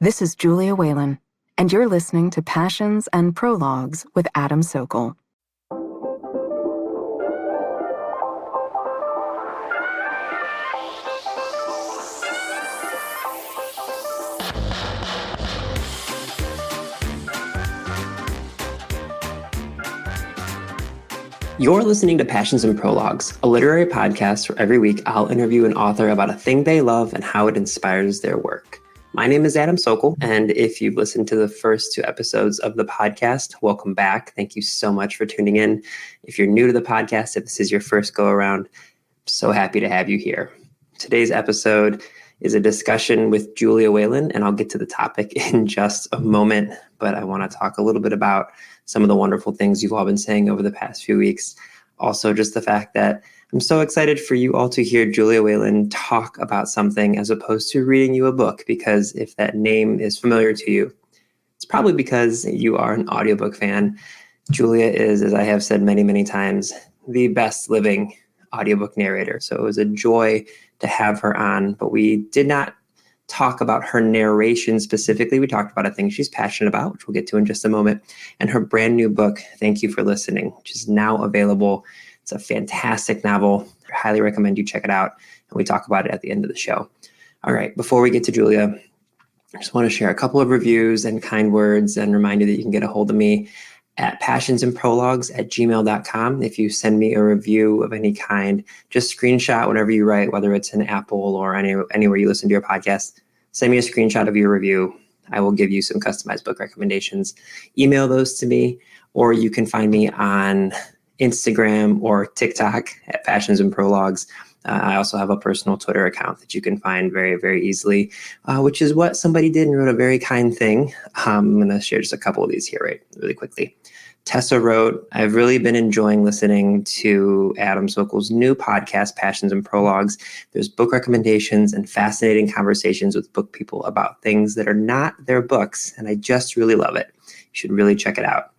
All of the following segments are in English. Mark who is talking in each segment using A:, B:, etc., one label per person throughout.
A: This is Julia Whelan, and you're listening to Passions and Prologues with Adam Sokol.
B: You're listening to Passions and Prologues, a literary podcast where every week I'll interview an author about a thing they love and how it inspires their work. My name is Adam Sokol, and if you've listened to the first 2 episodes of the podcast, welcome back. Thank you so much for tuning in. If you're new to the podcast, if this is your first go around, I'm so happy to have you here. Today's episode is a discussion with Julia Whelan, and I'll get to the topic in just a moment, but I want to talk a little bit about some of the wonderful things you've all been saying over the past few weeks. Also, just the fact that I'm so excited for you all to hear Julia Whelan talk about something as opposed to reading you a book, because if that name is familiar to you, it's probably because you are an audiobook fan. Julia is, as I have said many, many times, the best living audiobook narrator. So it was a joy to have her on, but we did not talk about her narration specifically. We talked about a thing she's passionate about, which we'll get to in just a moment, and her brand new book, Thank You for Listening, which is now available. It's a fantastic novel. I highly recommend you check it out, and we talk about it at the end of the show. All right, before we get to Julia, I just want to share a couple of reviews and kind words and remind you that you can get a hold of me at passionsandprologues@gmail.com. If you send me a review of any kind, just screenshot whatever you write, whether it's an Apple or anywhere you listen to your podcast, send me a screenshot of your review. I will give you some customized book recommendations. Email those to me, or you can find me on Instagram or TikTok at Passions and Prologues. I also have a personal Twitter account that you can find very, very easily, which is what somebody did and wrote a very kind thing. I'm going to share just a couple of these here really quickly. Tessa wrote, I've really been enjoying listening to Adam Sokol's new podcast, Passions and Prologues. There's book recommendations and fascinating conversations with book people about things that are not their books, and I just really love it. You should really check it out.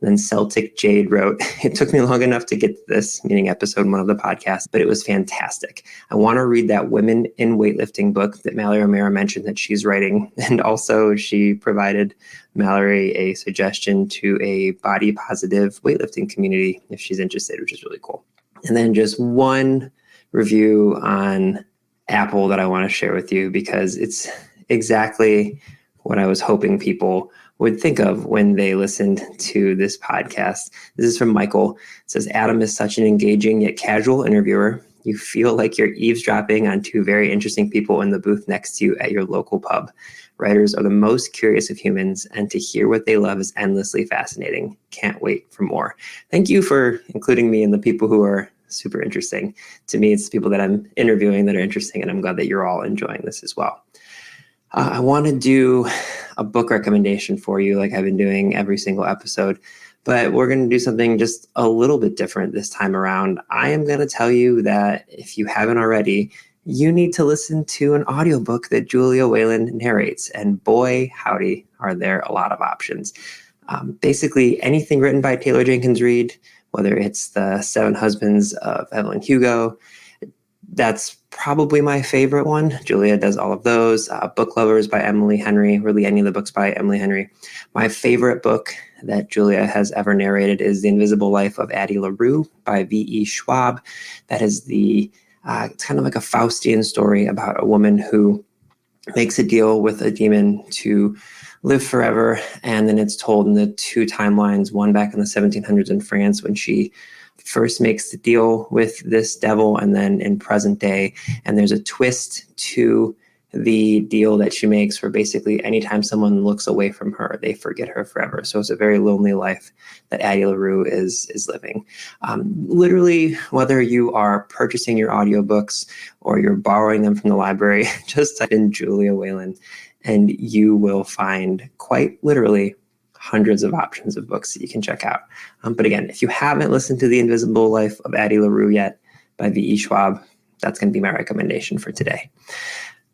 B: And then Celtic Jade wrote, it took me long enough to get to this, meaning episode 1 of the podcast, but it was fantastic. I want to read that Women in Weightlifting book that Mallory O'Meara mentioned that she's writing. And also she provided Mallory a suggestion to a body positive weightlifting community if she's interested, which is really cool. And then just one review on Apple that I want to share with you, because it's exactly what I was hoping people would think of when they listened to this podcast. This is from Michael. It says, Adam is such an engaging yet casual interviewer. You feel like you're eavesdropping on 2 very interesting people in the booth next to you at your local pub. Writers are the most curious of humans, and to hear what they love is endlessly fascinating. Can't wait for more. Thank you for including me in the people who are super interesting. To me, it's the people that I'm interviewing that are interesting, and I'm glad that you're all enjoying this as well. I want to do a book recommendation for you like I've been doing every single episode, but we're going to do something just a little bit different this time around. I am going to tell you that if you haven't already, you need to listen to an audiobook that Julia Whelan narrates, and boy, howdy, are there a lot of options. Basically, anything written by Taylor Jenkins Reid, whether it's The 7 Husbands of Evelyn Hugo, that's probably my favorite one. Julia does all of those. Book Lovers by Emily Henry, really any of the books by Emily Henry. My favorite book that Julia has ever narrated is The Invisible Life of Addie LaRue by V.E. Schwab. That is it's kind of like a Faustian story about a woman who makes a deal with a demon to live forever. And then it's told in the 2 timelines, one back in the 1700s in France when she first makes the deal with this devil, and then in present day. And there's a twist to the deal that she makes where basically anytime someone looks away from her, they forget her forever. So it's a very lonely life that Addie LaRue is living. Literally, whether you are purchasing your audiobooks or you're borrowing them from the library, just type in Julia Whelan and you will find quite literally hundreds of options of books that you can check out. But again, if you haven't listened to The Invisible Life of Addie LaRue yet by V.E. Schwab, that's going to be my recommendation for today.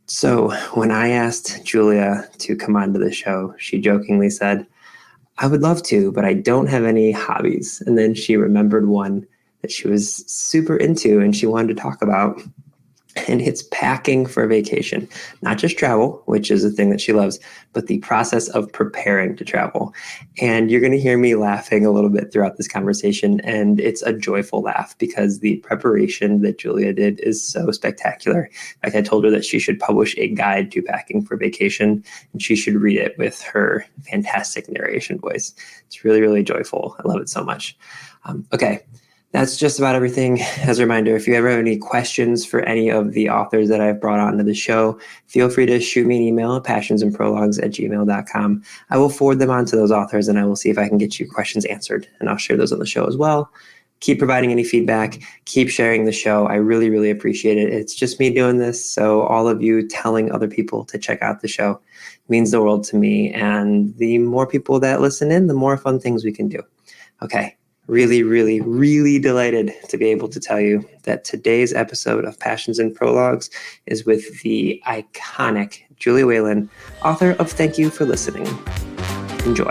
B: So when I asked Julia to come onto the show, she jokingly said, I would love to, but I don't have any hobbies. And then she remembered one that she was super into and she wanted to talk about. and it's packing for vacation. Not just travel, which is a thing that she loves, but the process of preparing to travel. And you're going to hear me laughing a little bit throughout this conversation, and it's a joyful laugh because the preparation that Julia did is so spectacular. In fact, I told her that she should publish a guide to packing for vacation, and she should read it with her fantastic narration voice. It's really, really joyful. I love it so much. Okay. That's just about everything. As a reminder, if you ever have any questions for any of the authors that I've brought onto the show, feel free to shoot me an email at passionsandprologues@gmail.com. I will forward them on to those authors, and I will see if I can get your questions answered, and I'll share those on the show as well. Keep providing any feedback. Keep sharing the show. I really, really appreciate it. It's just me doing this, so all of you telling other people to check out the show means the world to me, and the more people that listen in, the more fun things we can do. Okay. Really, really, really delighted to be able to tell you that today's episode of Passions and Prologues is with the iconic Julia Whelan, author of Thank You for Listening. Enjoy.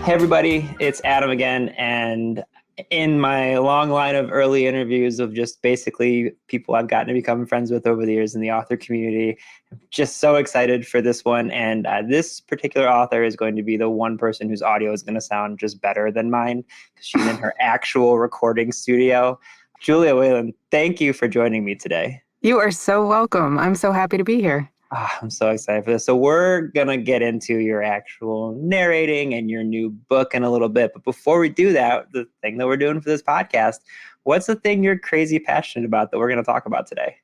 B: Hey everybody, it's Adam again, and in my long line of early interviews of just basically people I've gotten to become friends with over the years in the author community, I'm just so excited for this one. And this particular author is going to be the one person whose audio is going to sound just better than mine because she's in her actual recording studio. Julia Whelan, thank you for joining me today.
A: You are so welcome. I'm so happy to be here.
B: I'm so excited for this. So we're going to get into your actual narrating and your new book in a little bit. But before we do that, the thing that we're doing for this podcast, what's the thing you're crazy passionate about that we're going to talk about today?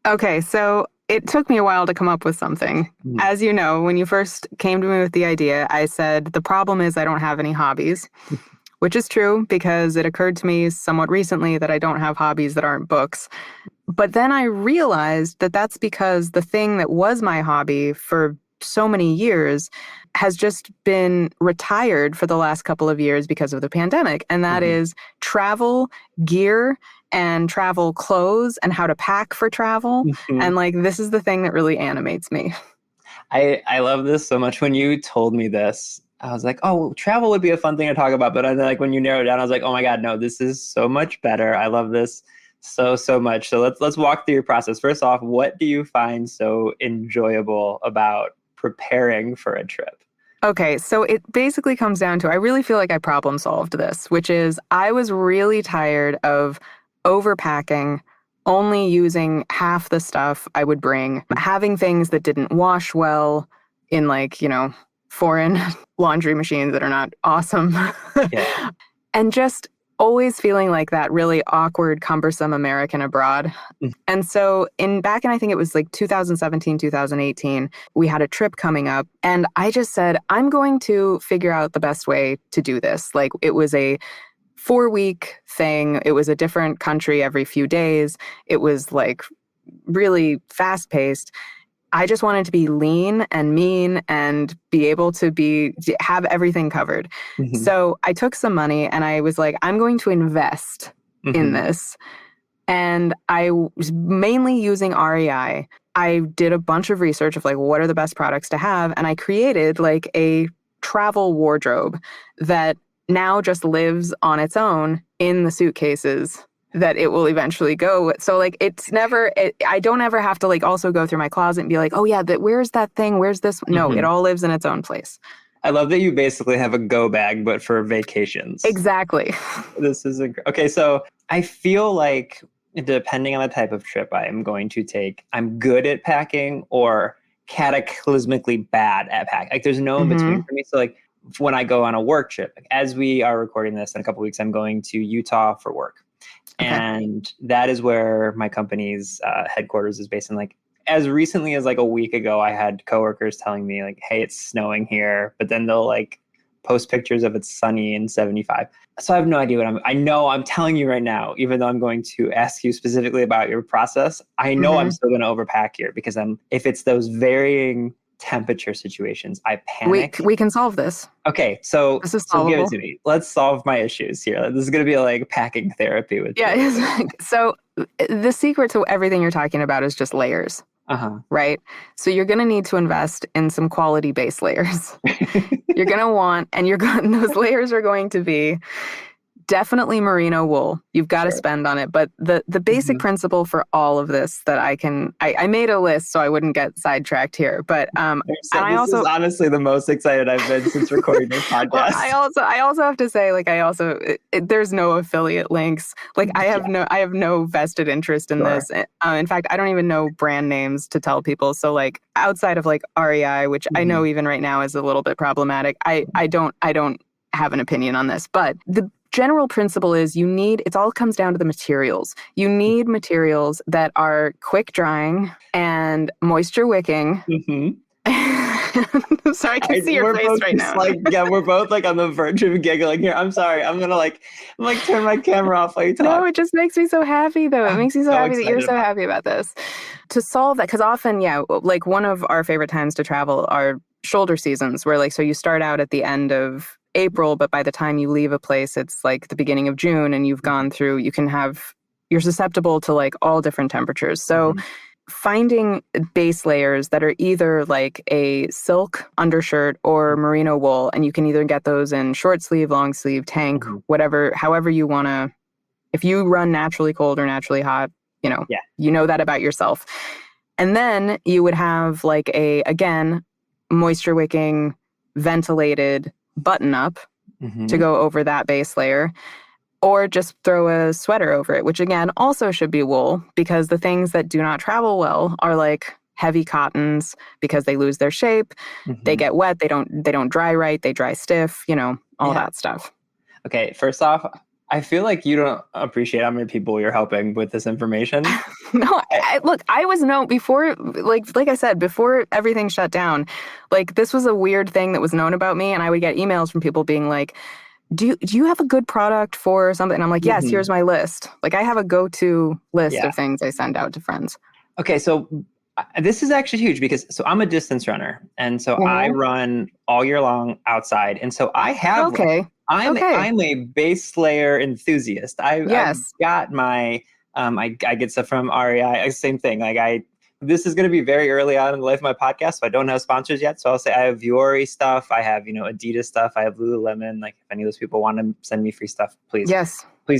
A: Okay, so it took me a while to come up with something. As you know, when you first came to me with the idea, I said, the problem is I don't have any hobbies, which is true because it occurred to me somewhat recently that I don't have hobbies that aren't books. But then I realized that that's because the thing that was my hobby for so many years has just been retired for the last couple of years because of the pandemic. And that is travel gear and travel clothes and how to pack for travel. And like, this is the thing that really animates me.
B: I love this so much. When you told me this, I was like, oh, travel would be a fun thing to talk about. But then like when you narrowed it down, I was like, oh my God, no, this is so much better. I love this so much. So let's walk through your process. First off, what do you find so enjoyable about preparing for a trip?
A: Okay, so it basically comes down to, I really feel like I problem solved this, which is I was really tired of overpacking, only using half the stuff I would bring, having things that didn't wash well in foreign laundry machines that are not awesome.
B: Yeah.
A: And just always feeling like that really awkward, cumbersome American abroad. And so back in, I think it was like 2017, 2018, we had a trip coming up and I just said, I'm going to figure out the best way to do this. Like it was a 4-week thing. It was a different country every few days. It was like really fast paced. I just wanted to be lean and mean and be able to have everything covered. So I took some money and I was like, I'm going to invest in this. And I was mainly using REI. I did a bunch of research of like, what are the best products to have? And I created like a travel wardrobe that now just lives on its own in the suitcases that it will eventually go with. So like I don't ever have to like also go through my closet and be like, oh yeah, where's that thing? Where's this? No, it all lives in its own place.
B: I love that you basically have a go bag, but for vacations.
A: Exactly.
B: This is okay. So I feel like depending on the type of trip I am going to take, I'm good at packing or cataclysmically bad at packing. Like there's no in between for me. So like when I go on a work trip, like as we are recording this in a couple of weeks, I'm going to Utah for work. Okay. And that is where my company's headquarters is based in. Like as recently as like a week ago, I had coworkers telling me like, hey, it's snowing here, but then they'll like post pictures of it's sunny and 75. So I have no idea I'm telling you right now, even though I'm going to ask you specifically about your process, I know I'm still going to overpack here because if it's those varying temperature situations, I panic.
A: We can solve this.
B: Okay, so
A: this is
B: so give it to me. Let's solve my issues here. This is going to be like packing therapy with you.
A: Yeah. So the secret to everything you're talking about is just layers. Right? So you're going to need to invest in some quality base layers. You're going to want, and those layers are going to be definitely merino wool. You've got to
B: Sure.
A: spend on it. But the basic principle for all of this that I made a list so I wouldn't get sidetracked here. But and I
B: This is
A: also
B: honestly the most excited I've been since recording this podcast.
A: well, I also have to say, like, there's no affiliate links. Like, I have no vested interest in
B: Sure.
A: this. In fact, I don't even know brand names to tell people. So, like, outside of like REI, which I know even right now is a little bit problematic, I don't have an opinion on this. But the general principle is it all comes down to the materials. You need materials that are quick drying and moisture wicking. Sorry, I can see your face right now.
B: We're both like on the verge of giggling here. I'm sorry. I'm gonna turn my camera off while you talk.
A: No, it just makes me so happy though. It makes me so happy that you're so happy about this. To solve that, because often, like one of our favorite times to travel are shoulder seasons, where like, so you start out at the end of April, but by the time you leave a place, it's like the beginning of June, and you've gone through, you're susceptible to like all different temperatures. So finding base layers that are either like a silk undershirt or merino wool, and you can either get those in short sleeve, long sleeve, tank, whatever, however you want to, if you run naturally cold or naturally hot, you know that about yourself. And then you would have like again, moisture wicking, ventilated button up to go over that base layer. Or just throw a sweater over it, which again also should be wool, because the things that do not travel well are like heavy cottons, because they lose their shape, they get wet, they don't dry right, they dry stiff, all that stuff.
B: Okay, first off, I feel like you don't appreciate how many people you're helping with this information.
A: No, look, I was before, like I said, before everything shut down, like this was a weird thing that was known about me, and I would get emails from people being like, do you have a good product for something? And I'm like, yes, here's my list. Like, I have a go-to list of things I send out to friends. Okay,
B: so this is actually huge, because I'm a distance runner, and so I run all year long outside, and so I have I'm a base layer enthusiast. I've got my I get stuff from REI. Same thing. Like this is going to be very early on in the life of my podcast, so I don't have sponsors yet. So I'll say I have Vuori stuff, I have Adidas stuff, I have Lululemon. Like if any of those people want to send me free stuff, please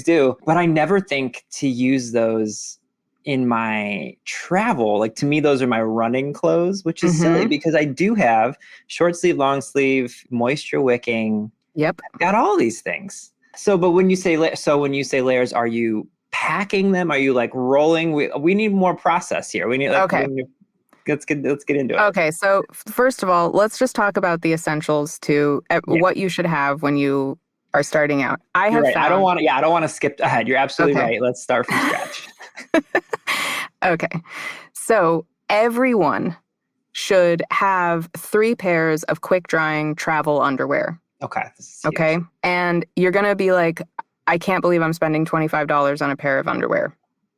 B: do. But I never think to use those in my travel. Like to me, those are my running clothes, which is silly, because I do have short sleeve, long sleeve, moisture wicking.
A: Yep,
B: I've got all these things. So, but when you say layers, are you packing them? Are you like rolling? We need more process here. We need let's get into it.
A: Okay, so first of all, let's just talk about the essentials to what you should have when you are starting out. I don't want to skip ahead. You're absolutely right. Let's start from scratch. Okay. So everyone should have 3 pairs of quick drying travel underwear. Okay. And you're going to be like, I can't believe I'm spending $25 on a pair of underwear.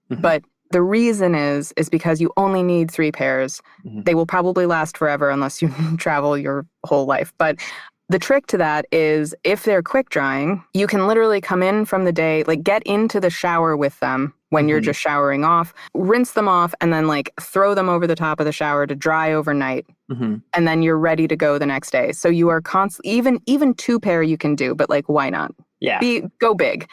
A: But the reason is because you only need 3 pairs. They will probably last forever unless you travel your whole life. But the trick to that is if they're quick drying, you can literally come in from the day, like get into the shower with them when you're just showering off, rinse them off, and then like throw them over the top of the shower to dry overnight. And then you're ready to go the next day. So you are even 2 pair you can do, but like, why not?
B: Yeah.
A: Go big.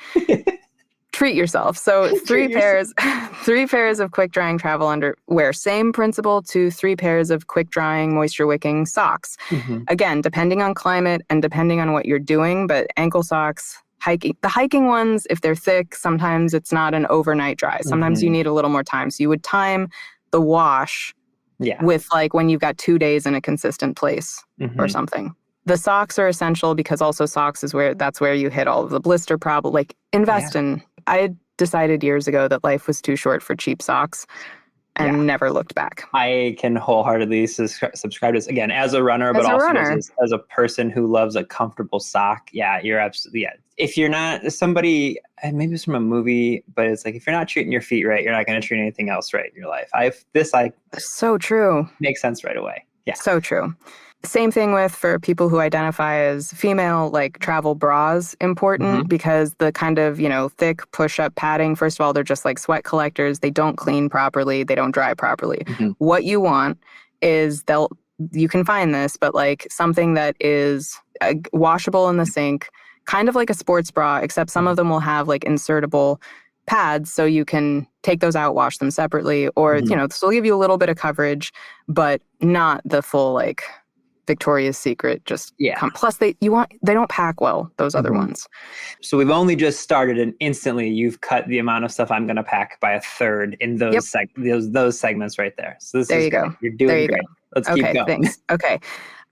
A: Treat yourself. So 3 pairs of quick drying travel underwear. Same principle to 3 pairs of quick drying moisture wicking socks. Again, depending on climate and depending on what you're doing, but ankle socks, the hiking ones, if they're thick, sometimes it's not an overnight dry. Sometimes you need a little more time. So you would time the wash with like when you've got 2 days in a consistent place or something. The socks are essential because also socks that's where you hit all of the blister problem. Like invest in. I decided years ago that life was too short for cheap socks and never looked back.
B: I can wholeheartedly subscribe to this, again, as a runner, but also as a person who loves a comfortable sock. Yeah, you're absolutely, If you're not somebody, and maybe it's from a movie, but it's like, if you're not treating your feet right, you're not going to treat anything else right in your life.
A: So true.
B: Makes sense right away. Yeah.
A: So true. Same thing for people who identify as female, like travel bras important because the kind of, thick push-up padding, first of all, they're just like sweat collectors. They don't clean properly. They don't dry properly. What you want is you can find this, but like something that is washable in the sink, kind of like a sports bra, except some of them will have like insertable pads so you can take those out, wash them separately, or,
B: Mhm.
A: this will give you a little bit of coverage, but not the full like Victoria's Secret. Just
B: Yeah.
A: plus they don't pack well, those other
B: Mhm.
A: ones.
B: So we've only just started, and instantly you've cut the amount of stuff I'm going to pack by a third in those
A: Yep.
B: those segments right there. So this
A: There
B: is
A: you
B: great.
A: go.
B: You're doing
A: There you
B: great.
A: go.
B: Let's keep
A: Okay,
B: going.
A: thanks. Okay.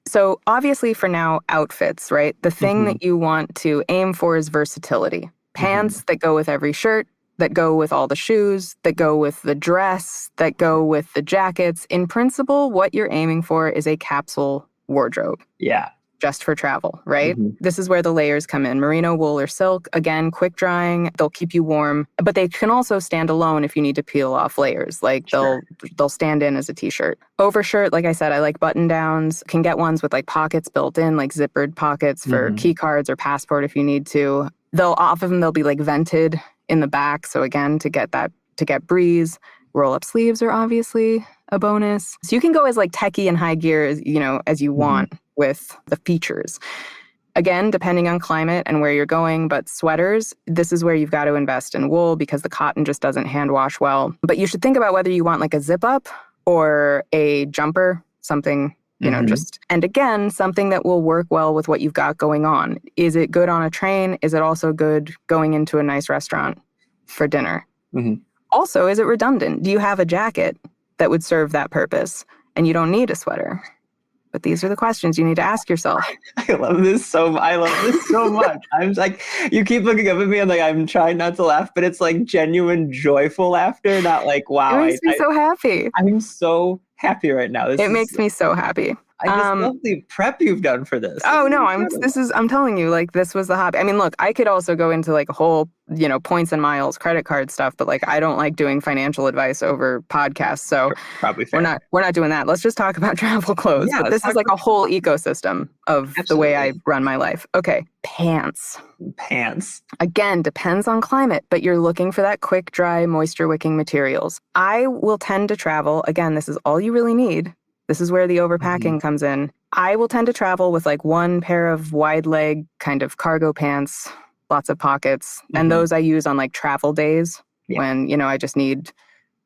A: So obviously for now, outfits, right? The thing
B: Mhm.
A: that you want to aim for is versatility. Pants
B: Mhm.
A: that go with every shirt, that go with all the shoes, that go with the dress, that go with the jackets. In principle, what you're aiming for is a capsule wardrobe.
B: Yeah.
A: Just for travel, right?
B: Mhm.
A: This is where the layers come in. Merino wool or silk, again, quick drying, they'll keep you warm, but they can also stand alone if you need to peel off layers. Like
B: Sure.
A: they'll stand in as a t-shirt. Overshirt, like I said, I like button downs. Can get ones with like pockets built in, like zippered pockets for
B: Mhm.
A: key cards or passport if you need to. Off of them they'll be like vented in the back. So again, to get breeze. Roll up sleeves are obviously a bonus. So you can go as like techie and high gear as as you
B: Mhm.
A: want with the features. Again, depending on climate and where you're going, but sweaters, this is where you've got to invest in wool because the cotton just doesn't hand wash well. But you should think about whether you want like a zip up or a jumper, something,
B: Mhm.
A: and again, something that will work well with what you've got going on. Is it good on a train? Is it also good going into a nice restaurant for dinner?
B: Mhm.
A: Also, is it redundant? Do you have a jacket that would serve that purpose and you don't need a sweater? But these are the questions you need to ask yourself.
B: I love this so much. I'm like, you keep looking up at me. I'm trying not to laugh, but it's like genuine joyful laughter, not like,
A: It
B: wow,
A: makes me so happy.
B: I'm so happy right now.
A: It makes me so happy.
B: I just love the prep you've done for this. This
A: Oh
B: is
A: no,
B: incredible.
A: I'm telling you, like this was the hobby. I mean, look, I could also go into like a whole, points and miles credit card stuff, but like I don't like doing financial advice over podcasts. So
B: Probably
A: we're
B: fair.
A: not doing that. Let's just talk about travel clothes.
B: Yeah,
A: But
B: let's
A: this is
B: talk
A: like
B: about
A: a whole ecosystem of the way I
B: absolutely.
A: run my life. Okay, pants.
B: Pants.
A: Again, depends on climate, but you're looking for that quick, dry, moisture wicking materials. I will tend to travel. Again, this is all you really need. This is where the overpacking
B: Mhm.
A: comes in. I will tend to travel with like one pair of wide leg kind of cargo pants, lots of pockets. And
B: Mhm.
A: those I use on like travel days
B: Yeah.
A: when,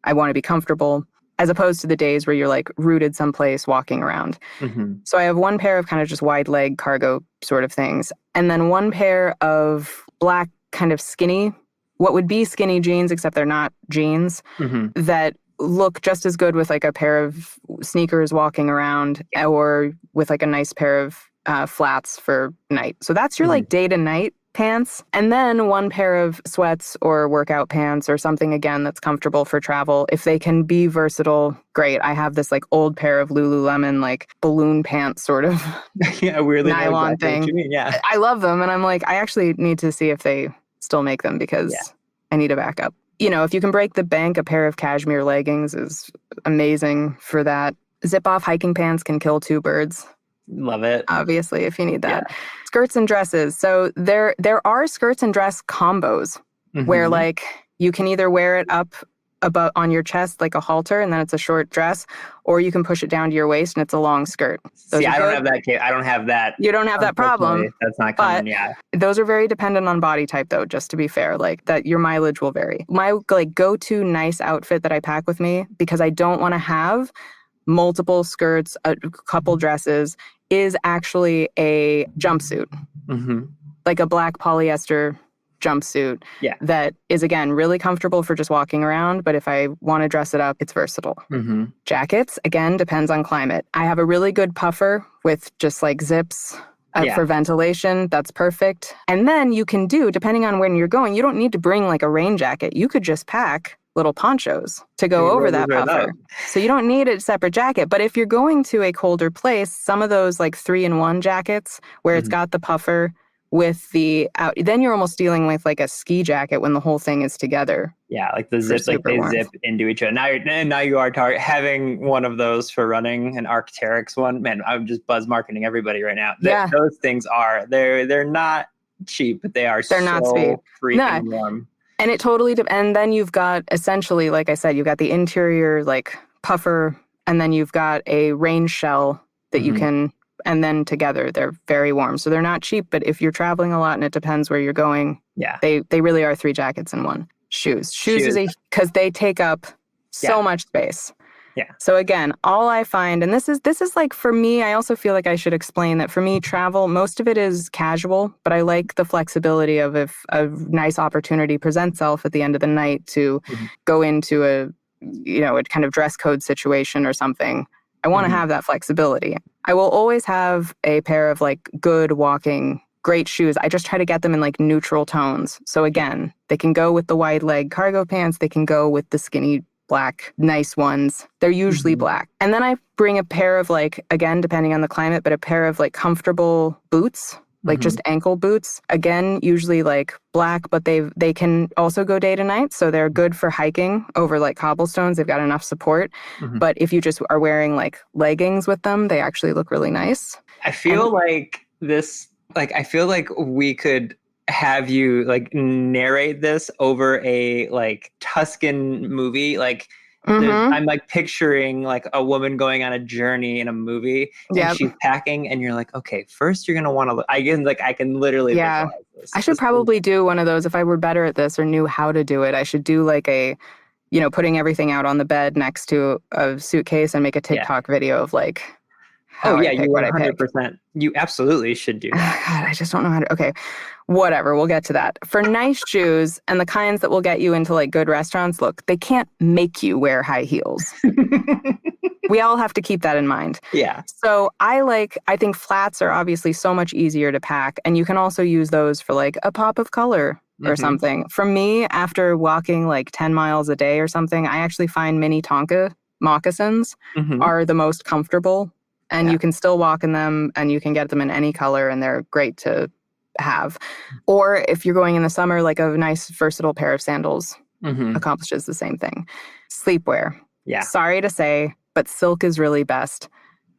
A: I want to be comfortable, as opposed to the days where you're like rooted someplace walking around.
B: Mhm.
A: So I have one pair of kind of just wide leg cargo sort of things. And then one pair of black kind of skinny, what would be skinny jeans, except they're not jeans,
B: Mhm.
A: that look just as good with like a pair of sneakers walking around or with like a nice pair of flats for night. So that's your
B: Mhm.
A: like day to night pants. And then one pair of sweats or workout pants or something again that's comfortable for travel. If they can be versatile, great. I have this like old pair of Lululemon like balloon pants sort of
B: Yeah, I weirdly know
A: nylon
B: exactly what
A: thing.
B: you mean. Yeah.
A: I love them and I'm like, I actually need to see if they still make them
B: Yeah.
A: because I need a backup. If you can break the bank, a pair of cashmere leggings is amazing for that. Zip off hiking pants can kill two birds,
B: Love it.
A: obviously, if you need
B: Yeah.
A: that. Skirts and dresses. So there are skirts and dress combos where
B: Mhm.
A: like you can either wear it up above on your chest like a halter and then it's a short dress, or you can push it down to your waist and it's a long skirt. Those
B: See,
A: are
B: I don't
A: good.
B: have that. I don't have that.
A: You don't have that
B: Unfortunately,
A: problem.
B: that's not
A: But
B: coming. Yeah.
A: those are very dependent on body type, though, just to be fair, like that your mileage will vary. My like go-to nice outfit that I pack with me, because I don't want to have multiple skirts, a couple dresses, is actually a jumpsuit,
B: Mhm.
A: like a black polyester jumpsuit
B: Yeah.
A: that is, again, really comfortable for just walking around. But if I want to dress it up, it's versatile.
B: Mhm.
A: Jackets, again, depends on climate. I have a really good puffer with just like zips
B: Yeah.
A: for ventilation. That's perfect. And then you can do, depending on when you're going, you don't need to bring like a rain jacket. You could just pack little ponchos to go over that
B: Right up.
A: puffer. So you don't need a separate jacket. But if you're going to a colder place, some of those like 3-in-1 jackets where it's
B: Mhm.
A: got the puffer with the out, then you're almost dealing with like a ski jacket when the whole thing is together.
B: Yeah, like the
A: For
B: zip, like
A: super
B: they
A: warmth.
B: zip into each other. Now you are having one of those for running, an Arc'teryx one. Man, I'm just buzz marketing everybody right now.
A: Yeah.
B: Those things they're not cheap, but they are
A: They're not sweet.
B: so freaking warm.
A: And it totally, and then you've got essentially, like I said, you've got the interior like puffer, and then you've got a rain shell that you
B: Mhm.
A: can and then together they're very warm. So they're not cheap, but if you're traveling a lot and it depends where you're going,
B: Yeah.
A: they really are 3 jackets in one. Shoes
B: Shoes.
A: is because they take up so much space.
B: Yeah.
A: So again, all I find, and this is like for me, I also feel like I should explain that for me, travel, most of it is casual, but I like the flexibility of if a nice opportunity presents itself at the end of the night to go into a kind of dress code situation or something. I want to have that flexibility. I will always have a pair of like good walking, great shoes. I just try to get them in like neutral tones. So again, they can go with the wide leg cargo pants. They can go with the skinny black, nice ones. They're usually black. And then I bring a pair of like, again, depending on the climate, but a pair of like comfortable boots, like just ankle boots. Again, usually like black, but they can also go day to night. So they're good for hiking over like cobblestones. They've got enough support. But if you just are wearing like leggings with them, they actually look really nice.
B: I feel like we could have you like narrate this over a like Tuscan movie. Like I'm like picturing like a woman going on a journey in a movie and she's packing and you're like, okay, first you're going to want to, I can literally visualize this.
A: I should probably do one of those if I were better at this or knew how to do it. I should do like a, putting everything out on the bed next to a suitcase and make a TikTok video of like,
B: you 100%. You absolutely should do that.
A: God, I just don't know how to. Okay, whatever. We'll get to that. For nice shoes and the kinds that will get you into like good restaurants, look, they can't make you wear high heels. We all have to keep that in mind.
B: Yeah.
A: So I think flats are obviously so much easier to pack, and you can also use those for like a pop of color or something. For me, after walking like 10 miles a day or something, I actually find mini Tonka moccasins are the most comfortable. And you can still walk in them and you can get them in any color and they're great to have. Or if you're going in the summer, like a nice versatile pair of sandals accomplishes the same thing. Sleepwear.
B: Yeah.
A: Sorry to say, but silk is really best.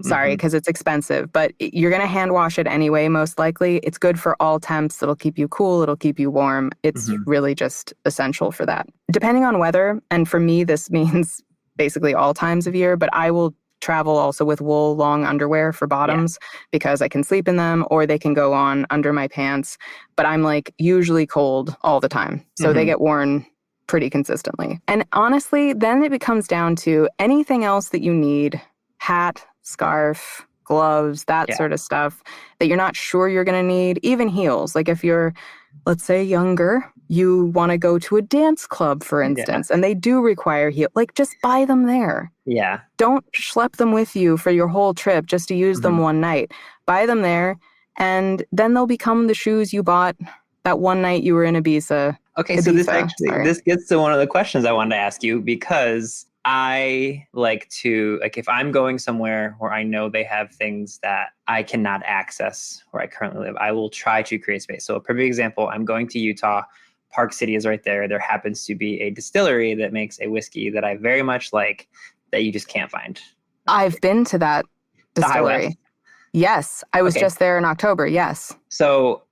A: Sorry, because it's expensive, but you're going to hand wash it anyway, most likely. It's good for all temps. It'll keep you cool. It'll keep you warm. It's really just essential for that. Depending on weather, and for me, this means basically all times of year, but I will travel also with wool long underwear for bottoms because I can sleep in them or they can go on under my pants. But I'm like usually cold all the time. So they get worn pretty consistently. And honestly, then it becomes down to anything else that you need, hat, scarf, gloves, that sort of stuff that you're not sure you're going to need, even heels. Like if you're, let's say, younger, you want to go to a dance club, for instance, and they do require heels. Like just buy them there.
B: Yeah.
A: Don't schlep them with you for your whole trip just to use them one night. Buy them there, and then they'll become the shoes you bought that one night you were in Ibiza.
B: Okay, so this gets to one of the questions I wanted to ask you, because I like to, like, if I'm going somewhere where I know they have things that I cannot access where I currently live, I will try to create space. So a perfect example, I'm going to Utah. Park City is right there. There happens to be a distillery that makes a whiskey that I very much like that you just can't find.
A: I've been to that distillery. Yes, I was just there in October. Yes.
B: So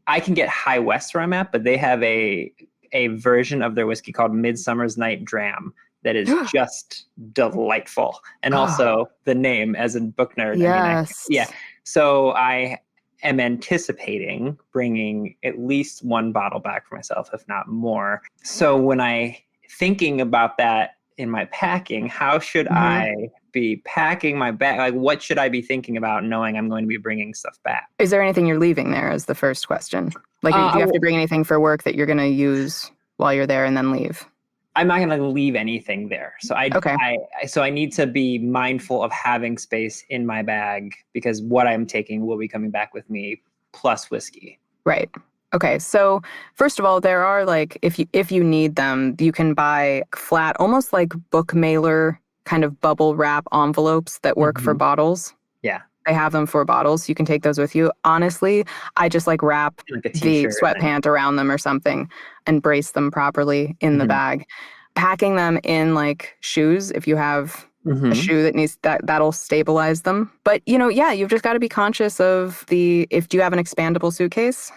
B: I can get High West where I'm at, but they have a version of their whiskey called Midsummer's Night Dram that is just delightful. And also the name, as a book nerd.
A: Yes.
B: So I am anticipating bringing at least one bottle back for myself, if not more. So when thinking about that in my packing, how should I be packing my bag? Like, what should I be thinking about knowing I'm going to be bringing stuff back?
A: Is there anything you're leaving there is the first question. Like, do you have to bring anything for work that you're going to use while you're there and then leave?
B: I'm not going to leave anything there. So I need to be mindful of having space in my bag because what I'm taking will be coming back with me plus whiskey.
A: Right. Okay. So first of all, there are like, if you need them, you can buy flat, almost like book mailer kind of bubble wrap envelopes that work for bottles.
B: Yeah.
A: I have them for bottles. You can take those with you. Honestly, I just like wrap the sweatpant around them or something and brace them properly in the bag. Packing them in like shoes, if you have a shoe that needs that'll stabilize them. But you've just got to be conscious of do you have an expandable suitcase?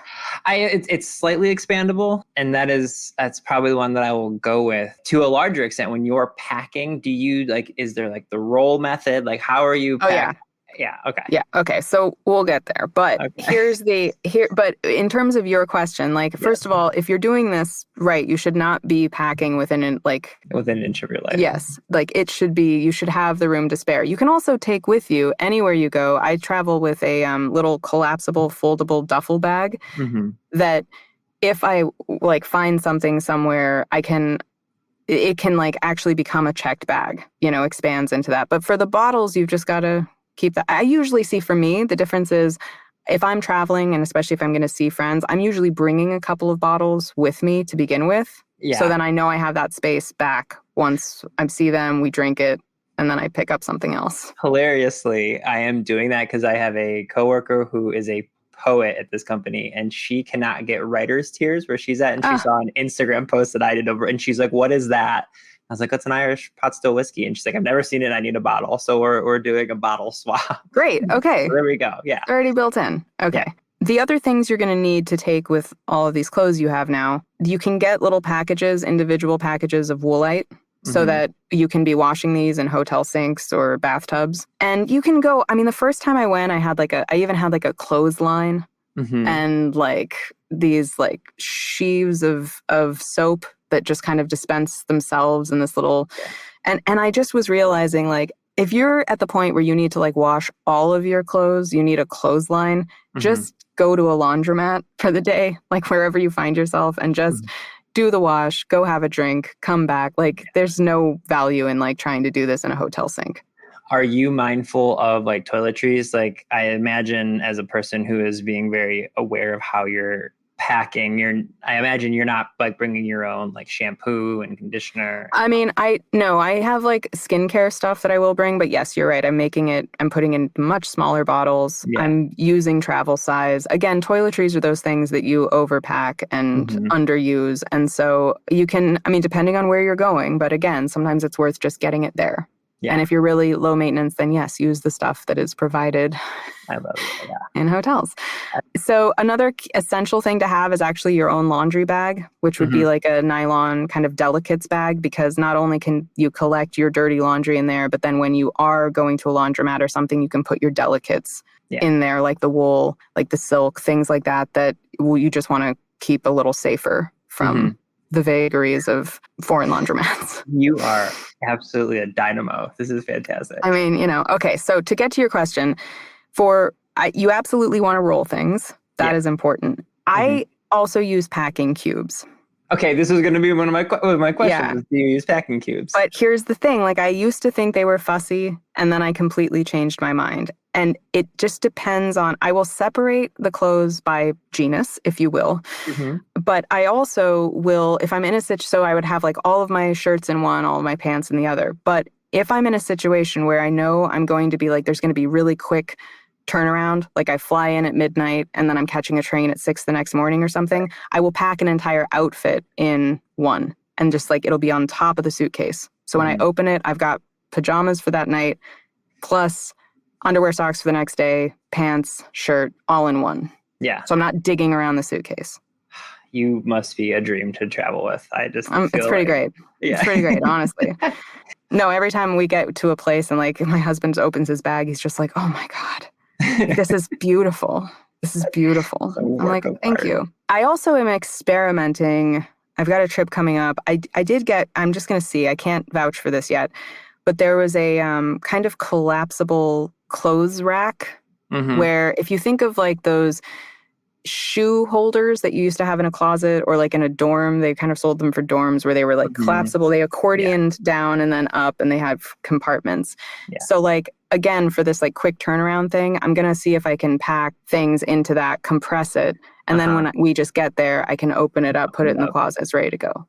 B: It's slightly expandable, and that's probably the one that I will go with to a larger extent. When you're packing, do you is there like the roll method? Like how are you packing?
C: Yeah. Okay.
A: Yeah. Okay. So we'll get there. But
C: Okay.
A: but in terms of your question, like,
C: Yeah.
A: first of all, if you're doing this right, you should not be packing
C: Within an inch of your life.
A: yes, like you should have the room to spare. You can also take with you anywhere you go. I travel with a little collapsible, foldable duffel bag
C: Mm-hmm.
A: that if I like find something somewhere, it can like actually become a checked bag, expands into that. But for the bottles, you've just got to keep that. I usually see, for me, the difference is if I'm traveling, and especially if I'm going to see friends, I'm usually bringing a couple of bottles with me to begin with. So
C: Yeah.
A: then I know I have that space back once I see them, we drink it, and then I pick up something else.
C: Hilariously, I am doing that because I have a coworker who is a poet at this company, and she cannot get writer's tears where she's at. And she saw an Instagram post that I did over, and she's like, "What is that?" I was like, "It's an Irish pot still whiskey." And she's like, "I've never seen it. I need a bottle." So we're doing a bottle swap.
A: Great. Okay.
C: So there we go. Yeah.
A: Already built in. Okay.
C: Yeah.
A: The other things you're going to need to take with all of these clothes you have now, you can get little packages, individual packages of Woolite, so that you can be washing these in hotel sinks or bathtubs. And you can go, I mean, the first time I went, I even had like a clothesline and like these like sheaves of soap that just kind of dispense themselves in this little, and I just was realizing, like, if you're at the point where you need to like wash all of your clothes, you need a clothesline, just go to a laundromat for the day, like wherever you find yourself, and just do the wash, go have a drink, come back. Like, there's no value in like trying to do this in a hotel sink.
C: Are you mindful of like toiletries? Like, I imagine as a person who is being very aware of how you're packing, I imagine you're not like bringing your own like shampoo and conditioner.
A: I mean, I have like skincare stuff that I will bring, but yes, you're right. I'm putting in much smaller bottles.
C: Yeah.
A: I'm using travel size. Again, toiletries are those things that you overpack and underuse. And so you can, I mean, depending on where you're going, but again, sometimes it's worth just getting it there.
C: Yeah.
A: And if you're really low maintenance, then yes, use the stuff that is provided
C: I love it. Yeah.
A: in hotels. So another essential thing to have is actually your own laundry bag, which would be like a nylon kind of delicates bag, because not only can you collect your dirty laundry in there, but then when you are going to a laundromat or something, you can put your delicates in there, like the wool, like the silk, things like that you just want to keep a little safer from the vagaries of foreign laundromats.
C: You are absolutely a dynamo. This is fantastic.
A: I mean, okay, so to get to your question, you absolutely want to roll things. That is important. I also use packing cubes.
C: Okay, this was going to be one of my questions.
A: Yeah.
C: Do you use packing cubes?
A: But here's the thing. Like, I used to think they were fussy, and then I completely changed my mind. And it just depends on, I will separate the clothes by genus, if you will. But I also will, if I'm in a situation, so I would have like all of my shirts in one, all of my pants in the other. But if I'm in a situation where I know I'm going to be like, there's going to be really quick turnaround, like I fly in at midnight and then I'm catching a train at 6 the next morning or something, I will pack an entire outfit in one, and just like it'll be on top of the suitcase. So when I open it, I've got pajamas for that night, plus underwear, socks for the next day, pants, shirt, all in one.
C: Yeah.
A: So I'm not digging around the suitcase.
C: You must be a dream to travel with. I just
A: it's pretty great.
C: Yeah.
A: It's pretty great, honestly. No, every time we get to a place and like my husband opens his bag, he's just like, oh my God. This is beautiful. This is beautiful. I'm like, thank you. I also am experimenting. I've got a trip coming up. I'm just going to see. I can't vouch for this yet. But there was a kind of collapsible clothes rack where, if you think of like those shoe holders that you used to have in a closet or like in a dorm, they kind of sold them for dorms where they were like collapsible. They accordioned down and then up, and they have compartments. So like, again, for this like quick turnaround thing, I'm going to see if I can pack things into that, compress it. And then when we just get there, I can open it up, put it in the closet, it's ready to go.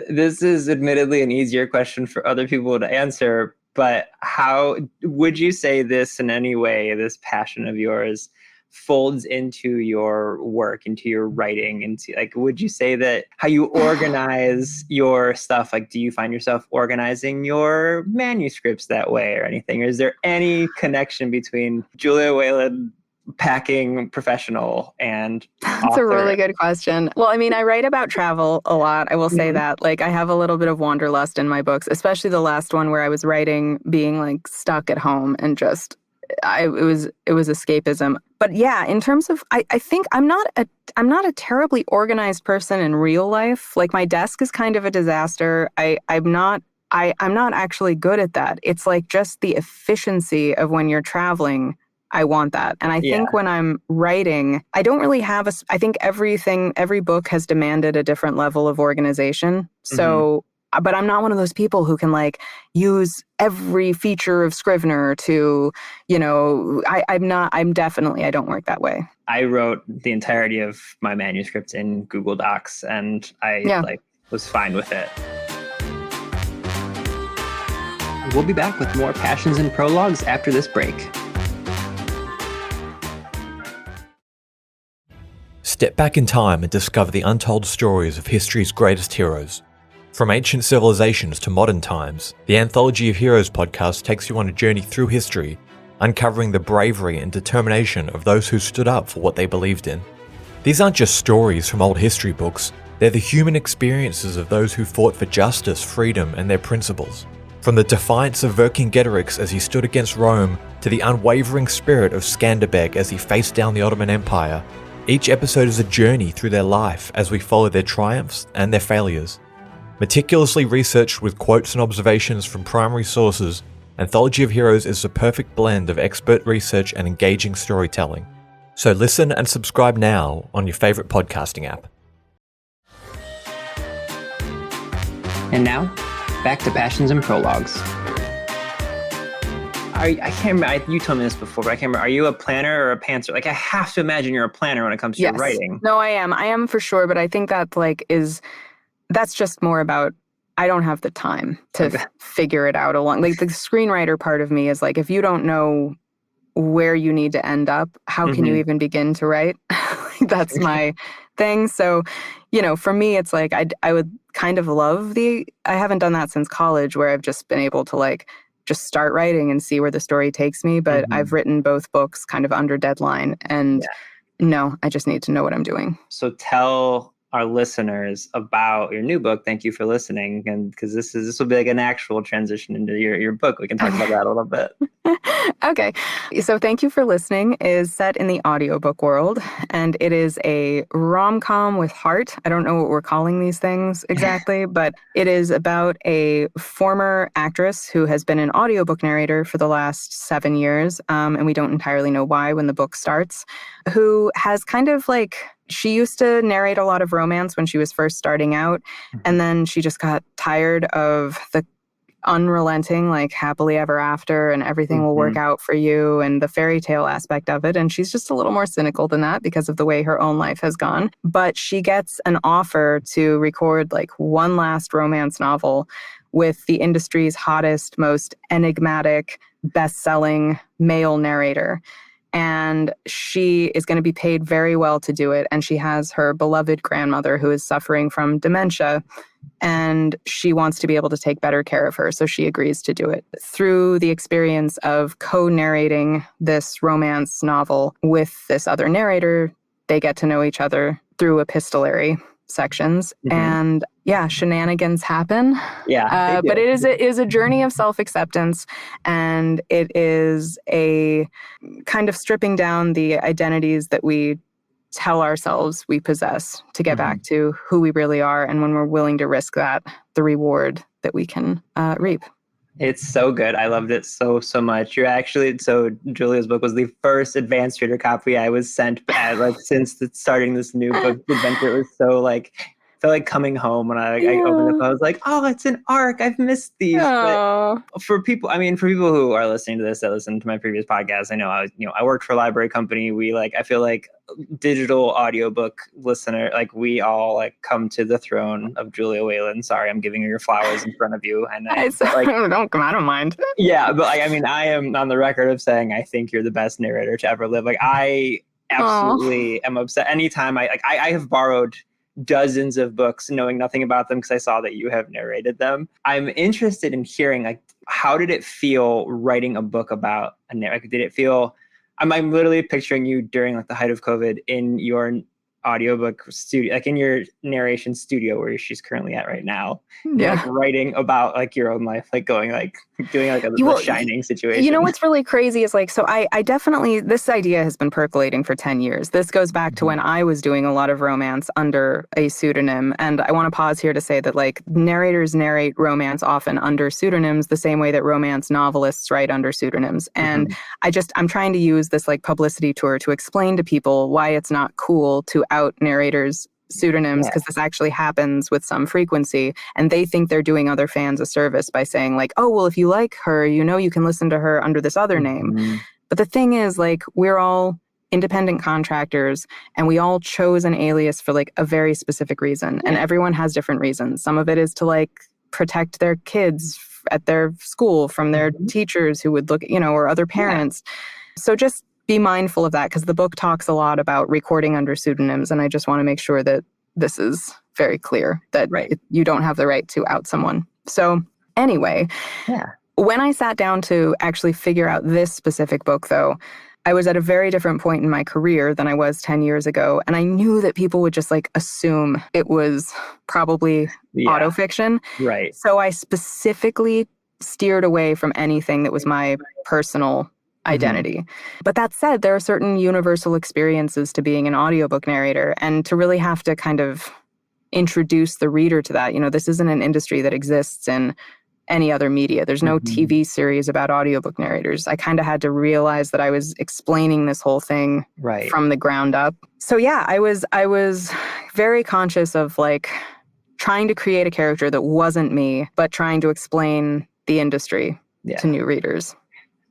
C: This is admittedly an easier question for other people to answer, but how would you say this in any way, this passion of yours, folds into your work, into your writing, into like, would you say that how you organize your stuff, like, do you find yourself organizing your manuscripts that way or anything? Or is there any connection between Julia Whelan, packing professional, and
A: That's
C: author?
A: a really good question. Well, I mean, I write about travel a lot. I will say that. Like, I have a little bit of wanderlust in my books, especially the last one where I was writing being like stuck at home and just it was escapism. But yeah, in terms of, I think I'm not a terribly organized person in real life. Like my desk is kind of a disaster. I'm not actually good at that. It's like just the efficiency of when you're traveling. I want that. And I think when I'm writing, I don't really have I think every book has demanded a different level of organization. So, but I'm not one of those people who can like use every feature of Scrivener to, I don't work that way.
C: I wrote the entirety of my manuscript in Google Docs, and I was fine with it. We'll be back with more Passions and Prologues after this break.
D: Step back in time and discover the untold stories of history's greatest heroes. From ancient civilizations to modern times, the Anthology of Heroes podcast takes you on a journey through history, uncovering the bravery and determination of those who stood up for what they believed in. These aren't just stories from old history books, they're the human experiences of those who fought for justice, freedom, and their principles. From the defiance of Vercingetorix as he stood against Rome, to the unwavering spirit of Skanderbeg as he faced down the Ottoman Empire, each episode is a journey through their life as we follow their triumphs and their failures. Meticulously researched with quotes and observations from primary sources, Anthology of Heroes is the perfect blend of expert research and engaging storytelling. So listen and subscribe now on your favorite podcasting app.
C: And now, back to Passions and Prologues. I can't remember, you told me this before, but I can't remember. Are you a planner or a pantser? Like, I have to imagine you're a planner when it comes to your writing.
A: No, I am. I am for sure, but I think that that's just more about, I don't have the time to figure it out along. Like the screenwriter part of me is like, if you don't know where you need to end up, how can you even begin to write? That's my thing. So, for me, it's like, I would kind of love I haven't done that since college, where I've just been able to like, just start writing and see where the story takes me. But I've written both books kind of under deadline, and no, I just need to know what I'm doing.
C: So tell our listeners about your new book. Thank you for listening. And because this will be like an actual transition into your book. We can talk about that a little bit.
A: Okay. So Thank You for Listening is set in the audiobook world, and it is a rom-com with heart. I don't know what we're calling these things exactly, but it is about a former actress who has been an audiobook narrator for the last 7 years, and we don't entirely know why when the book starts, who has kind of like, she used to narrate a lot of romance when she was first starting out, and then she just got tired of the unrelenting, like happily ever after and everything will work out for you and the fairy tale aspect of it. And she's just a little more cynical than that because of the way her own life has gone. But she gets an offer to record like one last romance novel with the industry's hottest, most enigmatic, best-selling male narrator. And she is going to be paid very well to do it. And she has her beloved grandmother who is suffering from dementia, and she wants to be able to take better care of her. So she agrees to do it. Through the experience of co-narrating this romance novel with this other narrator, they get to know each other through epistolary sections. And shenanigans happen. But it is a journey of self-acceptance, and it is a kind of stripping down the identities that we tell ourselves we possess to get back to who we really are. And when we're willing to risk that, the reward that we can reap.
C: It's so good. I loved it so much. Julia's book was the first advanced reader copy I was sent since starting this new book adventure. It was so like, felt like coming home when I opened it up. I was like, oh, it's an ARC. I've missed these. But for people who are listening to this, that listen to my previous podcast, I know I worked for a library company. I feel like digital audiobook listener, like we all like come to the throne of Julia Whelan. Sorry, I'm giving her your flowers in front of you. And
A: I don't mind.
C: Yeah, but I am on the record of saying I think you're the best narrator to ever live. Like I absolutely am obsessed. Anytime I have borrowed dozens of books knowing nothing about them because I saw that you have narrated them. I'm interested in hearing, like, how did it feel writing a book about a narrator? Did it feel, I'm literally picturing you during like the height of COVID in your audiobook studio, like in your narration studio where she's currently at right now, and
A: Yeah.
C: like writing about like your own life, like going like doing like the Shining situation.
A: You know what's really crazy is like, so I definitely, this idea has been percolating for 10 years. This goes back to when I was doing a lot of romance under a pseudonym. And I want to pause here to say that like narrators narrate romance often under pseudonyms the same way that romance novelists write under pseudonyms. And I'm trying to use this like publicity tour to explain to people why it's not cool to out narrators pseudonyms, because this actually happens with some frequency, and they think they're doing other fans a service by saying like, oh, well, if you like her, you know, you can listen to her under this other name. But the thing is, like, we're all independent contractors and we all chose an alias for like a very specific reason, and everyone has different reasons. Some of it is to like protect their kids at their school from their teachers who would look, you know, or other parents. So just be mindful of that, because the book talks a lot about recording under pseudonyms, and I just want to make sure that this is very clear that you don't have the right to out someone. So anyway, when I sat down to actually figure out this specific book, though, I was at a very different point in my career than I was 10 years ago, and I knew that people would just like assume it was probably autofiction.
C: Right.
A: So I specifically steered away from anything that was my personal identity. But that said, there are certain universal experiences to being an audiobook narrator, and to really have to kind of introduce the reader to that. You know, this isn't an industry that exists in any other media. There's no TV series about audiobook narrators. I kind of had to realize that I was explaining this whole thing from the ground up. So yeah, I was very conscious of like trying to create a character that wasn't me, but trying to explain the industry to new readers.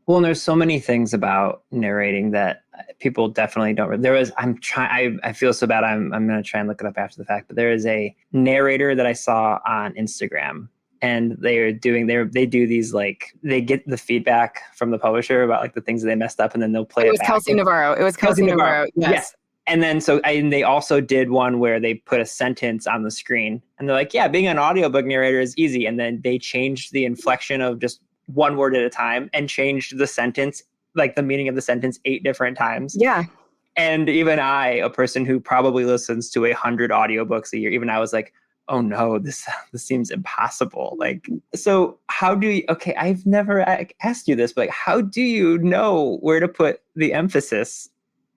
C: Well, and there's so many things about narrating that people definitely don't. I feel so bad. I'm going to try and look it up after the fact, but there is a narrator that I saw on Instagram, and they do these like, they get the feedback from the publisher about like the things that they messed up, and then they'll play it back.
A: Kelsey Navarro. It was Kelsey Navarro. Yes.
C: And then and they also did one where they put a sentence on the screen, and they're like, yeah, being an audiobook narrator is easy. And then they changed the inflection of just one word at a time and changed the sentence, like the meaning of the sentence 8 different times.
A: Yeah.
C: And even I, a person who probably listens to 100 audiobooks a year, even I was like, oh no, this seems impossible. Like, so how do you, okay, I've never asked you this, but like, how do you know where to put the emphasis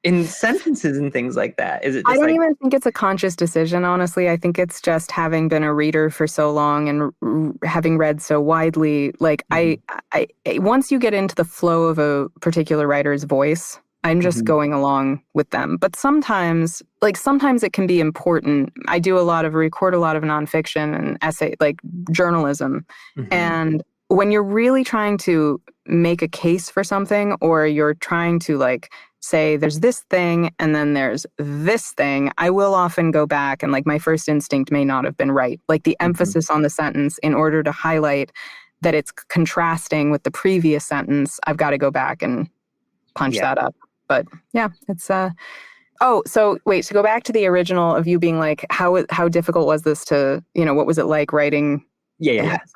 C: in sentences and things like that? Is it just
A: I don't even think it's a conscious decision, honestly. I think it's just having been a reader for so long and having read so widely. Like I once you get into the flow of a particular writer's voice, I'm just going along with them. But sometimes it can be important. I record a lot of nonfiction and essay, like journalism. And when you're really trying to make a case for something, or you're trying to like say there's this thing and then there's this thing, I will often go back and like my first instinct may not have been right. Like the emphasis on the sentence, in order to highlight that it's contrasting with the previous sentence, I've got to go back and punch that up. But yeah, it's so wait, to go back to the original of you being like, how difficult was this to, you know, what was it like writing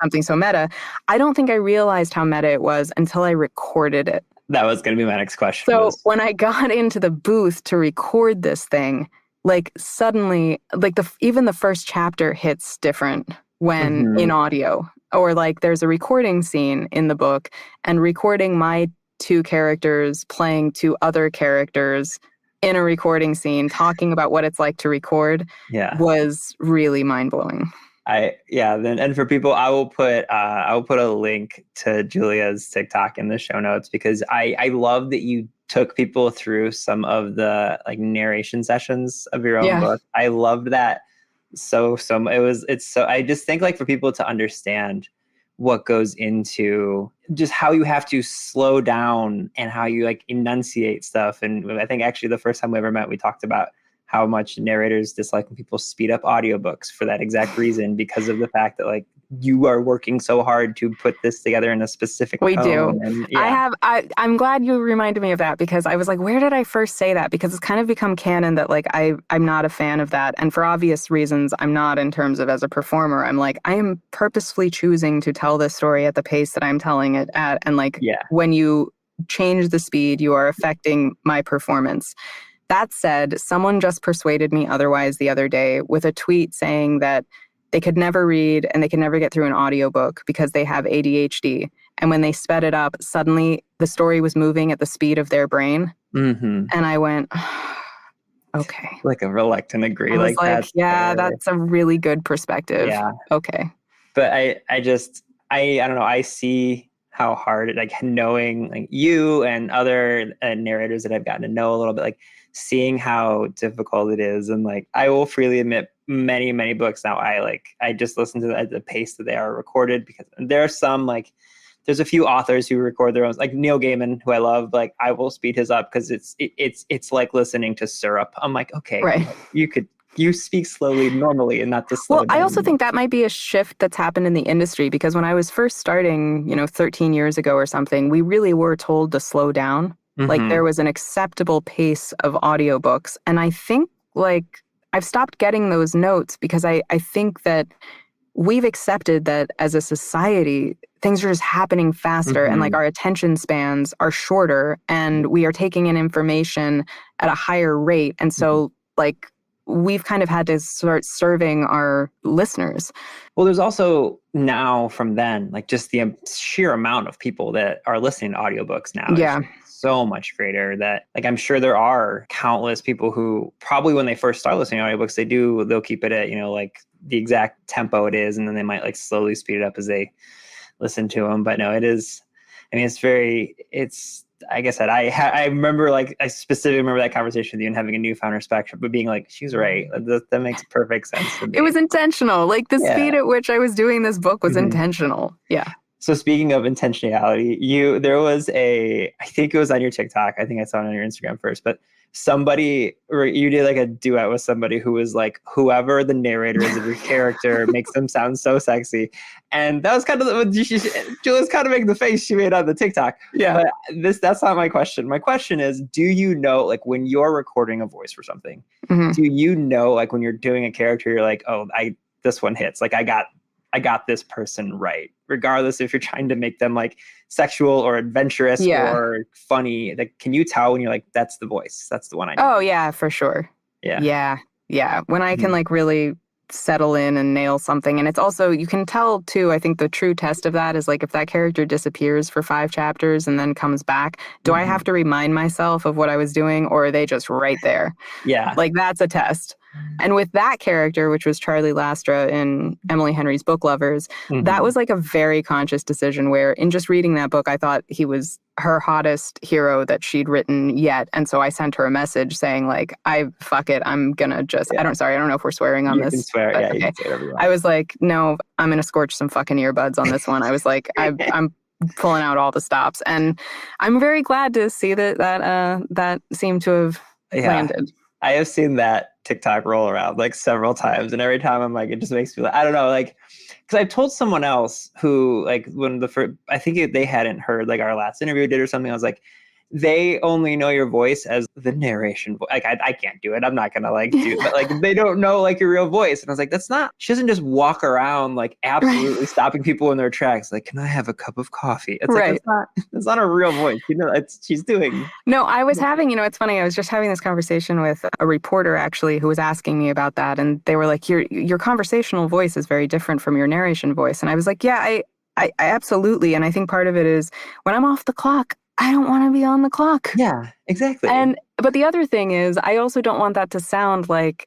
A: something so meta? I don't think I realized how meta it was until I recorded it.
C: That was going to be my next question.
A: So when I got into the booth to record this thing, like suddenly, like even the first chapter hits different when in audio, or like there's a recording scene in the book, and recording my 2 characters playing 2 other characters in a recording scene, talking about what it's like to record, was really mind-blowing.
C: And for people, I will put a link to Julia's TikTok in the show notes, because I love that you took people through some of the like narration sessions of your own book. I loved that so I just think like for people to understand what goes into just how you have to slow down and how you like enunciate stuff. And I think actually the first time we ever met, we talked about how much narrators dislike when people speed up audiobooks for that exact reason, because of the fact that like you are working so hard to put this together in a specific
A: We
C: tone.
A: do.
C: And,
A: I'm glad you reminded me of that, because I was like, where did I first say that? Because it's kind of become canon that like I'm not a fan of that. And for obvious reasons, I'm not in terms of as a performer. I'm like, I am purposefully choosing to tell this story at the pace that I'm telling it at. And like when you change the speed, you are affecting my performance. That said, someone just persuaded me otherwise the other day with a tweet saying that they could never read and they could never get through an audiobook because they have ADHD. And when they sped it up, suddenly the story was moving at the speed of their brain.
C: Mm-hmm.
A: And I went, okay.
C: Like a reluctant agree.
A: I was like,
C: that's
A: yeah,
C: fair.
A: that's a really good perspective.
C: Yeah.
A: Okay.
C: But I don't know. I see how hard it, like knowing like you and other narrators that I've gotten to know a little bit, like seeing how difficult it is. And like, I will freely admit many, many books now, I just listen to them at the pace that they are recorded, because there are some like, there's a few authors who record their own, like Neil Gaiman, who I love. Like I will speed his up because it's like listening to syrup. I'm like, okay,
A: right.
C: You speak slowly normally and not to slow
A: Well,
C: down.
A: I also think that might be a shift that's happened in the industry, because when I was first starting, 13 years ago or something, we really were told to slow down.
C: Mm-hmm.
A: Like there was an acceptable pace of audiobooks. And I think like I've stopped getting those notes because I think that we've accepted that as a society, things are just happening faster and like our attention spans are shorter and we are taking in information at a higher rate. And so like we've kind of had to start serving our listeners.
C: Well, there's also now from then, like just the sheer amount of people that are listening to audiobooks now
A: Yeah.
C: is so much greater that like I'm sure there are countless people who probably when they first start listening to audiobooks, they'll keep it at, like the exact tempo it is, and then they might like slowly speed it up as they listen to them. But no, it is, I mean, it's like I said, I remember like I specifically remember that conversation with you and having a newfound respect, but being like, she's right. That makes perfect sense to me.
A: It was intentional. Like the speed at which I was doing this book was intentional. Yeah.
C: So speaking of intentionality, there was I think it was on your TikTok. I think I saw it on your Instagram first, but you did like a duet with somebody who was like, whoever the narrator is of your character makes them sound so sexy. And that was kind of Julia's kind of making the face she made on the TikTok.
A: Yeah.
C: But that's not my question. My question is, do you know, like when you're recording a voice for something, do you know, like when you're doing a character, you're like, oh, this one hits. Like I got this person right, regardless if you're trying to make them like sexual or adventurous or funny. Like, can you tell when you're like, that's the voice, that's the one I know?
A: Oh yeah, for sure. Yeah. When I can like really settle in and nail something. And it's also, you can tell too, I think the true test of that is like if that character disappears for 5 chapters and then comes back, do I have to remind myself of what I was doing, or are they just right there?
C: Yeah.
A: Like that's a test. And with that character, which was Charlie Lastra in Emily Henry's Book Lovers, that was like a very conscious decision where in just reading that book, I thought he was her hottest hero that she'd written yet. And so I sent her a message saying like, fuck it. I'm gonna just, I don't know if we're swearing on this.
C: You can swear.
A: But,
C: yeah, you can say whatever you want.
A: I was like, no, I'm gonna scorch some fucking earbuds on this one. I was like, I'm pulling out all the stops. And I'm very glad to see that seemed to have landed.
C: I have seen that TikTok roll around like several times, and every time I'm like, it just makes me like, I don't know, like, because I've told someone else who like when I think they hadn't heard like our last interview we did or something. I was like, they only know your voice as the narration voice. Like I can't do it. I'm not gonna like do, but like they don't know like your real voice. And I was like, that's not. She doesn't just walk around like absolutely stopping people in their tracks. Like, can I have a cup of coffee? It's like that's not a real voice. She's doing.
A: No, I was having. It's funny. I was just having this conversation with a reporter actually who was asking me about that, and they were like, your conversational voice is very different from your narration voice. And I was like, yeah, I absolutely. And I think part of it is when I'm off the clock, I don't want to be on the clock.
C: Yeah, exactly.
A: But the other thing is, I also don't want that to sound like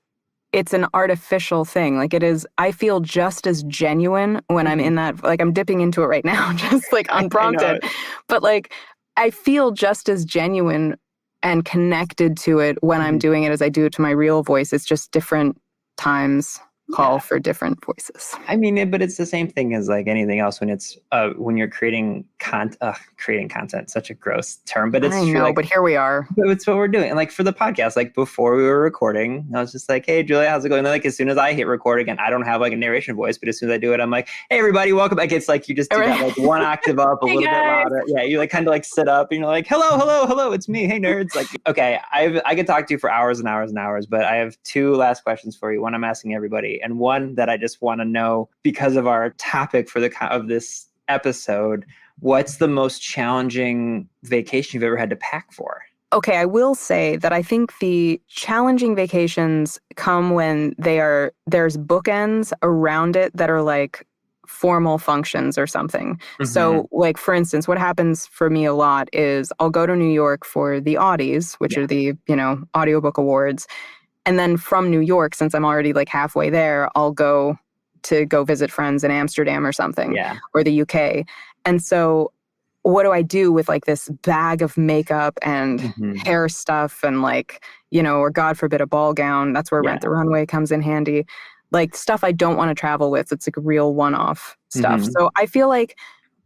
A: it's an artificial thing. Like it is, I feel just as genuine when I'm in that, like I'm dipping into it right now, just like unprompted. But like, I feel just as genuine and connected to it when I'm doing it as I do it to my real voice. It's just different times call for different voices.
C: I mean, but it's the same thing as like anything else when it's when you're creating content, such a gross term, but it's
A: I
C: true.
A: know,
C: like,
A: but here we are.
C: But it's what we're doing. And like for the podcast, like before we were recording, I was just like, hey, Julia, how's it going? And then like as soon as I hit record again, I don't have like a narration voice, but as soon as I do it, I'm like, hey, everybody, welcome back. It's like you just do that like one octave up, a little bit louder. Yeah, you like kind of like sit up and you're like, hello, it's me. Hey, nerds. Like, okay, I could talk to you for hours and hours and hours, but I have 2 last questions for you. One I'm asking everybody, and one that I just want to know because of our topic for of this episode. What's the most challenging vacation you've ever had to pack for?
A: Okay, I will say that I think the challenging vacations come when there's bookends around it that are like formal functions or something. So, like, for instance, what happens for me a lot is I'll go to New York for the Audies, which are the, audiobook awards. And then from New York, since I'm already like halfway there, I'll go visit friends in Amsterdam or something, or the UK. And so what do I do with like this bag of makeup and hair stuff and like, or God forbid a ball gown? That's where Rent the Runway comes in handy. Like stuff I don't want to travel with. It's like real one-off stuff. So I feel like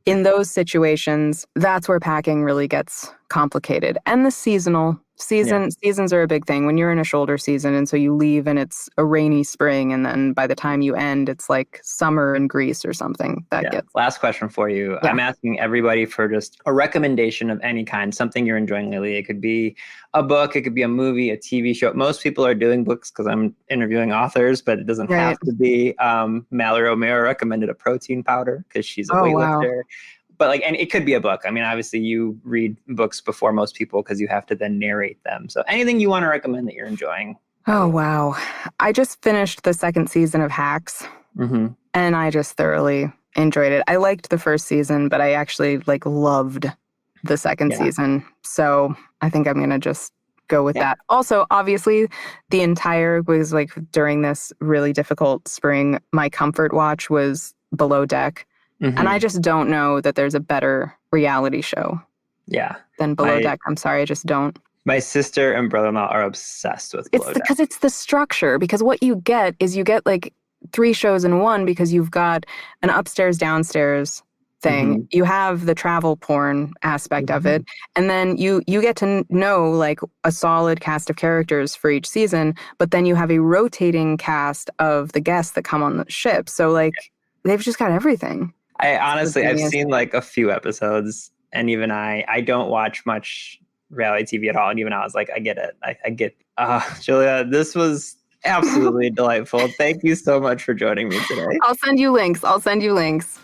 A: in those situations, that's where packing really gets complicated. And the seasons are a big thing when you're in a shoulder season. And so you leave and it's a rainy spring. And then by the time you end, it's like summer in Greece or something.
C: Last question for you. I'm asking everybody for just a recommendation of any kind, something you're enjoying lately. It could be a book, it could be a movie, a TV show. Most people are doing books because I'm interviewing authors, but it doesn't have to be. Mallory O'Meara recommended a protein powder because she's a weightlifter. Wow. But and it could be a book. I mean, obviously you read books before most people because you have to then narrate them. So anything you want to recommend that you're enjoying?
A: Oh, wow. I just finished the second season of Hacks and I just thoroughly enjoyed it. I liked the first season, but I actually loved the second season. So I think I'm going to just go with that. Also, obviously, was during this really difficult spring, my comfort watch was Below Deck. And I just don't know that there's a better reality show than Below Deck. I'm sorry, I just don't.
C: My sister and brother-in-law are obsessed with Below Deck.
A: Because it's the structure. Because what you get is like 3 shows in one because you've got an upstairs, downstairs thing. You have the travel porn aspect of it. And then you get to know like a solid cast of characters for each season. But then you have a rotating cast of the guests that come on the ship. So they've just got everything.
C: I've seen like a few episodes, and even I don't watch much reality TV at all. And even I was like, I get it. I get, Julia, this was absolutely delightful. Thank you so much for joining me today.
A: I'll send you links.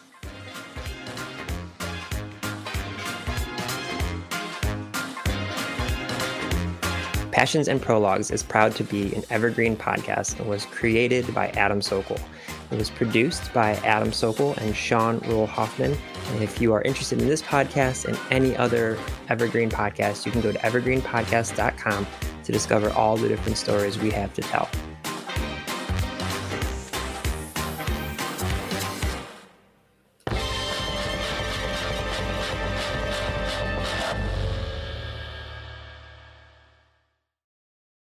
B: Passions and Prologues is proud to be an evergreen podcast and was created by Adam Sokol. It was produced by Adam Sokol and Sean Rule Hoffman. And if you are interested in this podcast and any other evergreen podcast, you can go to evergreenpodcast.com to discover all the different stories we have to tell.